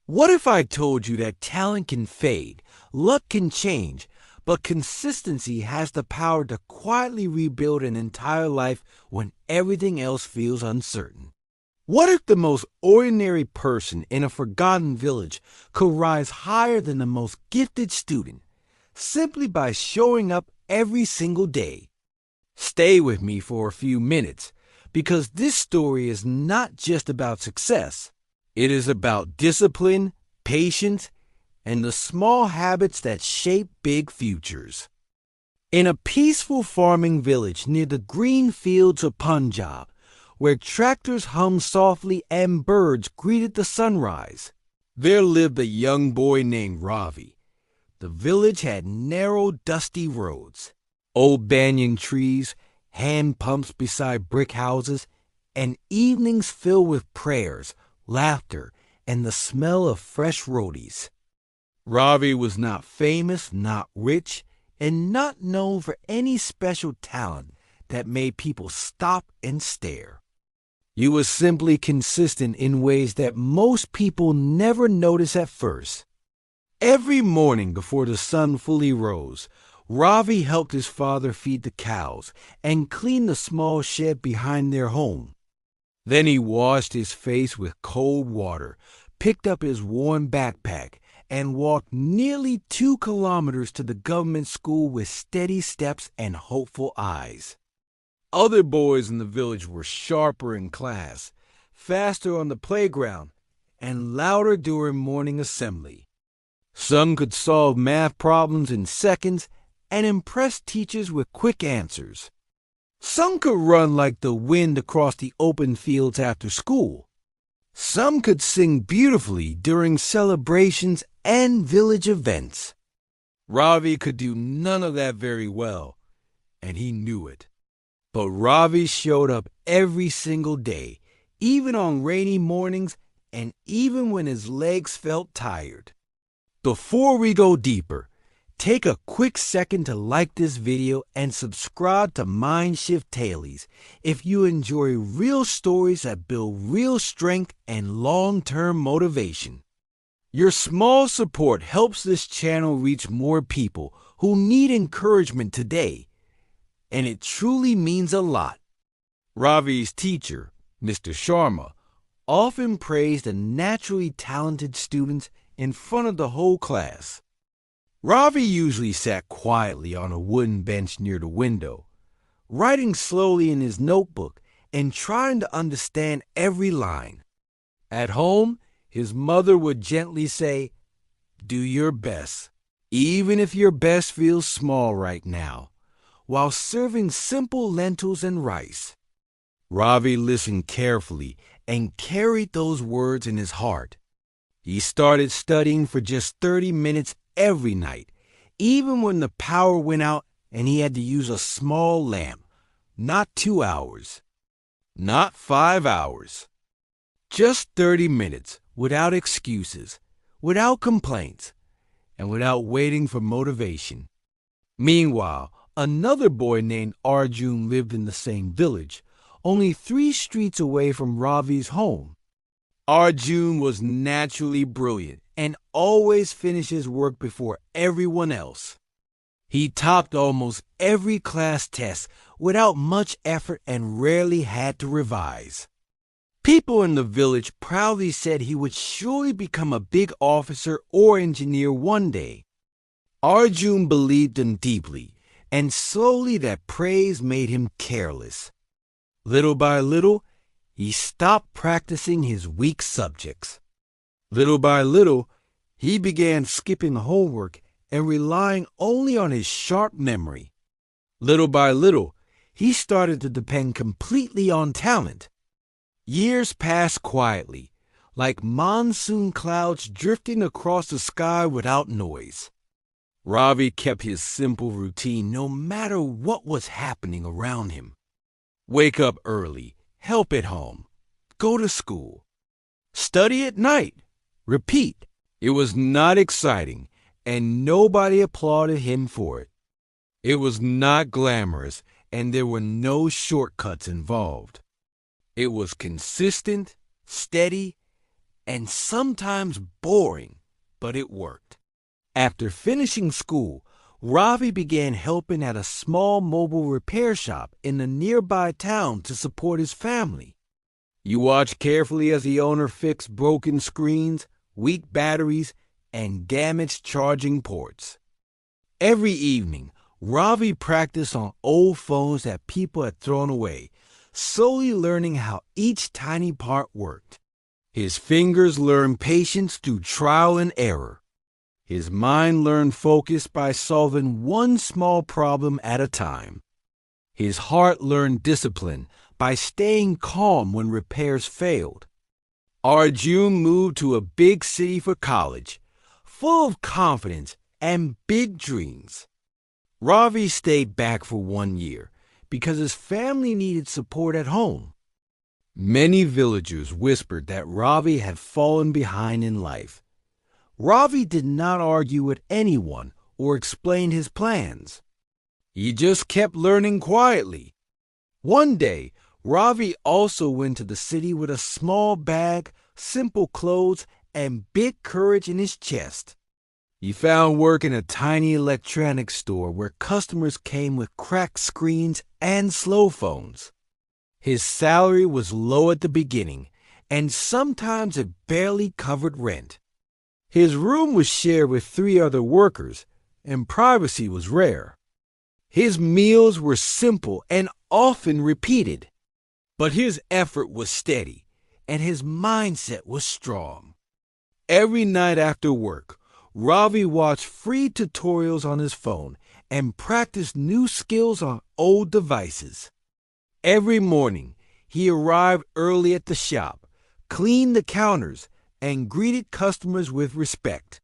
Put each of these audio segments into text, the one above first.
What if I told you that talent can fade, luck can change, but consistency has the power to quietly rebuild an entire life when everything else feels uncertain? What if the most ordinary person in a forgotten village could rise higher than the most gifted student simply by showing up every single day? Stay with me for a few minutes because this story is not just about success. It is about discipline, patience, and the small habits that shape big futures. In a peaceful farming village near the green fields of Punjab, where tractors hummed softly and birds greeted the sunrise, there lived a young boy named Ravi. The village had narrow, dusty roads, old banyan trees, hand pumps beside brick houses, and evenings filled with prayers, laughter, and the smell of fresh rotis. Ravi was not famous, not rich, and not known for any special talent that made people stop and stare. He was simply consistent in ways that most people never notice at first. Every morning before the sun fully rose, Ravi helped his father feed the cows and clean the small shed behind their home. Then he washed his face with cold water, picked up his worn backpack, and walked nearly 2 kilometers to the government school with steady steps and hopeful eyes. Other boys in the village were sharper in class, faster on the playground, and louder during morning assembly. Some could solve math problems in seconds and impress teachers with quick answers. Some could run like the wind across the open fields after school. Some could sing beautifully during celebrations and village events. Ravi could do none of that very well, and he knew it. But Ravi showed up every single day, even on rainy mornings and even when his legs felt tired. Before we go deeper, take a quick second to like this video and subscribe to MindShift Tales if you enjoy real stories that build real strength and long-term motivation. Your small support helps this channel reach more people who need encouragement today, and it truly means a lot. Ravi's teacher, Mr. Sharma, often praised the naturally talented students in front of the whole class. Ravi usually sat quietly on a wooden bench near the window, writing slowly in his notebook and trying to understand every line. At home, his mother would gently say, "Do your best, even if your best feels small right now," while serving simple lentils and rice. Ravi listened carefully and carried those words in his heart. He started studying for just 30 minutes every night, even when the power went out and he had to use a small lamp. Not 2 hours, not 5 hours, just 30 minutes without excuses, without complaints, and without waiting for motivation. Meanwhile, another boy named Arjun lived in the same village, only 3 streets away from Ravi's home. Arjun was naturally brilliant and always finished his work before everyone else. He topped almost every class test without much effort and rarely had to revise. People in the village proudly said he would surely become a big officer or engineer one day. Arjun believed him deeply, and slowly that praise made him careless. Little by little, he stopped practicing his weak subjects. Little by little, he began skipping homework and relying only on his sharp memory. Little by little, he started to depend completely on talent. Years passed quietly, like monsoon clouds drifting across the sky without noise. Ravi kept his simple routine no matter what was happening around him. Wake up early, help at home, go to school, study at night, repeat. It was not exciting, and nobody applauded him for it. It was not glamorous, and there were no shortcuts involved. It was consistent, steady, and sometimes boring, but it worked. After finishing school, Ravi began helping at a small mobile repair shop in a nearby town to support his family. He watched carefully as the owner fixed broken screens, weak batteries, and damaged charging ports. Every evening, Ravi practiced on old phones that people had thrown away, slowly learning how each tiny part worked. His fingers learned patience through trial and error. His mind learned focus by solving one small problem at a time. His heart learned discipline by staying calm when repairs failed. Arjun moved to a big city for college, full of confidence and big dreams. Ravi stayed back for 1 year because his family needed support at home. Many villagers whispered that Ravi had fallen behind in life. Ravi did not argue with anyone or explain his plans. He just kept learning quietly. One day, Ravi also went to the city with a small bag, simple clothes, and big courage in his chest. He found work in a tiny electronics store where customers came with cracked screens and slow phones. His salary was low at the beginning, and sometimes it barely covered rent. His room was shared with 3 other workers, and privacy was rare. His meals were simple and often repeated, but his effort was steady, and his mindset was strong. Every night after work, Ravi watched free tutorials on his phone and practiced new skills on old devices. Every morning, he arrived early at the shop, cleaned the counters, and greeted customers with respect.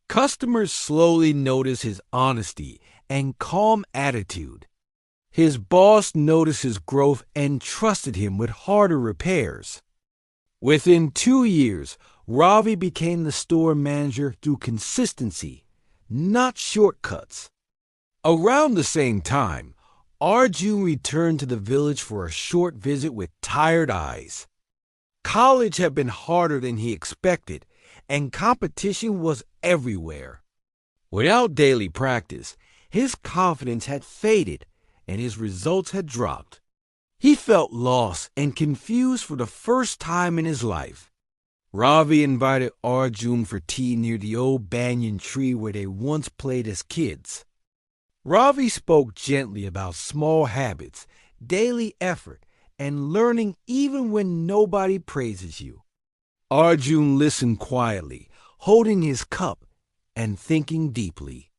Customers slowly noticed his honesty and calm attitude. His boss noticed his growth and trusted him with harder repairs. Within 2 years, Ravi became the store manager through consistency, not shortcuts. Around the same time, Arjun returned to the village for a short visit with tired eyes. College had been harder than he expected, and competition was everywhere. Without daily practice, his confidence had faded and his results had dropped. He felt lost and confused for the first time in his life. Ravi invited Arjun for tea near the old banyan tree where they once played as kids. Ravi spoke gently about small habits, daily effort, and learning even when nobody praises you. Arjun listened quietly, holding his cup and thinking deeply.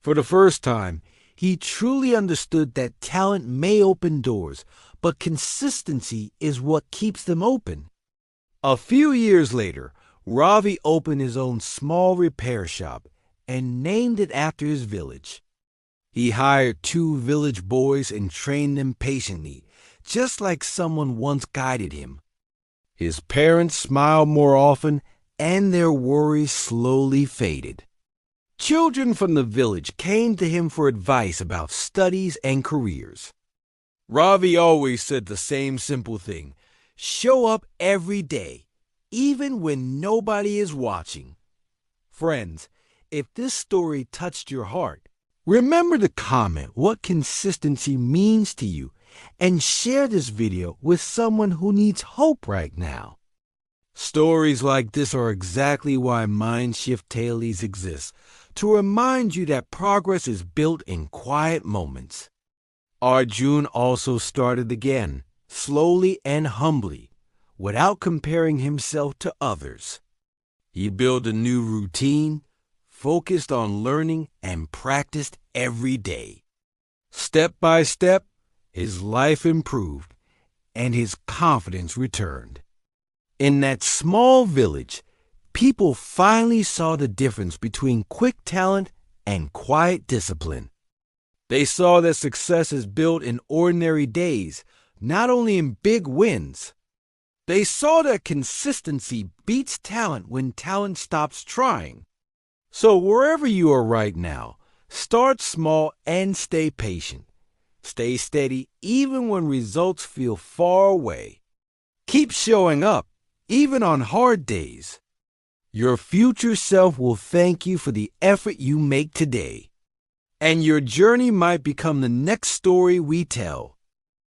For the first time, he truly understood that talent may open doors, but consistency is what keeps them open. A few years later, Ravi opened his own small repair shop and named it after his village. He hired 2 village boys and trained them patiently, just like someone once guided him. His parents smiled more often, and their worries slowly faded. Children from the village came to him for advice about studies and careers. Ravi always said the same simple thing: show up every day, even when nobody is watching. Friends, if this story touched your heart, remember to comment what consistency means to you and share this video with someone who needs hope right now. Stories like this are exactly why MindShift Tales exists, to remind you that progress is built in quiet moments. Arjun also started again, slowly and humbly, without comparing himself to others. He built a new routine, focused on learning, and practiced every day. Step by step, his life improved, and his confidence returned. In that small village, people finally saw the difference between quick talent and quiet discipline. They saw that success is built in ordinary days, not only in big wins. They saw that consistency beats talent when talent stops trying. So wherever you are right now, start small and stay patient. Stay steady even when results feel far away. Keep showing up even on hard days. Your future self will thank you for the effort you make today. And your journey might become the next story we tell.